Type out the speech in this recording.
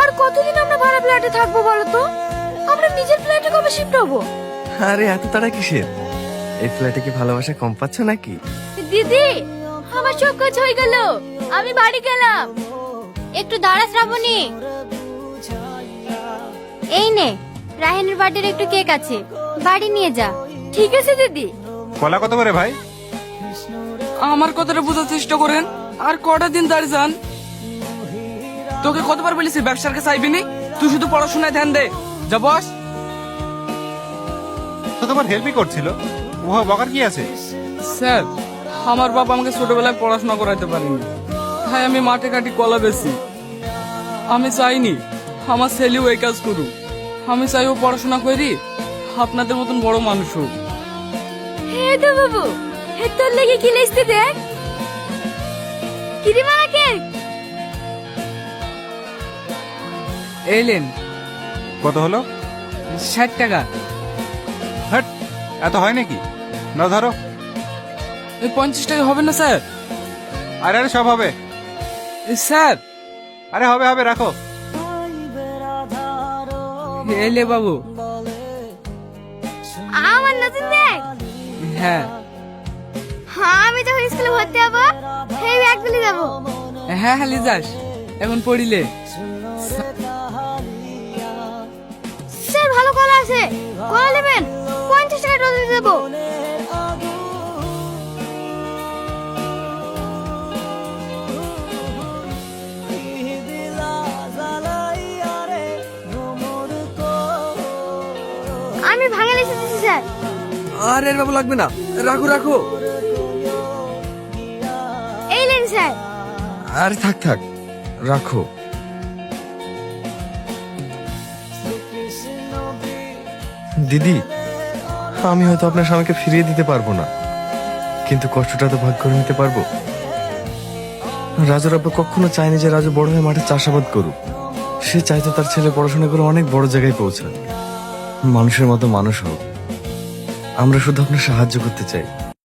আর কতদিন আমরা ভাড়া ফ্ল্যাটে থাকবো বলো তো? আমরা নিজের ফ্ল্যাটে কবে শিফট হবো? আরে এত তাড়া কিসের? এই ফ্ল্যাটে কি ভালোবাসা কম পাচ্ছ নাকি? দিদি, আমার সব কাজ হয়ে গেল, আমি বাড়ি গেলাম। একটু দাঁড়া শ্রাবণী, এই নে রাহিনের বার্থডের একটু কেক আছে, বাড়ি নিয়ে যা। ঠিক আছে দিদি। কলা কত করে ভাই? আমার কথাটা বোঝার চেষ্টা করেন। আর কটা দিন দাঁড়িয়ে যান। তোকে কতবার বলেছি ব্যবসার কাছে আইবি নি? তুই শুধু পড়াশোনায় ধ্যান দে। যা বস। তো তোমার হেল্পই করছিল, উহা বকার কি আছে? স্যার, আমার বাবা আমাকে ছোটবেলায় পড়াশোনা করাইতে পারেনি, তাই আমি মাঠে কাটি কলা বেশি। আমি চাইনি আমার ছেলেও এই কাজ করুক। আমি চাই ও পড়াশোনা করি আপনাদের মতন বড় মানুষ হোক। হে তো বাবু, হে তোর লেগে কি লিখতে দেখ। কিরে মারা কেক? এলেন কত হলো? 60 টাকা। হ্যাট, এত হয় নাকি? না ধরো। এই 50 টাকা হবে না স্যার? আরে আরে সব হবে। স্যার, আরে হবে হবে, রাখো। এলে বাবু। আমার নতুন ব্যাগ। হ্যাঁ হ্যাঁ, আমি যখন স্কুলে ভর্তি হবো সেই ব্যাগ তুলে যাবো। হ্যাঁ হ্যাঁ যাস এখন পড়িলে। স্যার ভালো কলা আছে, কলা নেবেন? 50 টাকা রোজ দেবো। আমি ভাঙা লিখে দিচ্ছি স্যার। আরে বাবু লাগবে না, রাখো রাখো। এই নেন স্যার। আরে থাক থাক, রাখো। দিদি, আমি হয়তো আপনার স্বামীকে ফিরিয়ে দিতে পারবো না, কিন্তু কষ্টটা তো ভাগ করে নিতে পারবো। রাজুর আব্বা কখনো চায়নি যে রাজু বড় হয়ে মাঠে চাষাবাদ করুক। সে চাইতো তার ছেলে পড়াশোনা করে অনেক বড় জায়গায় পৌঁছাক, মানুষের মতো মানুষ হোক। আমরা শুধু আপনার সাহায্য করতে চাই।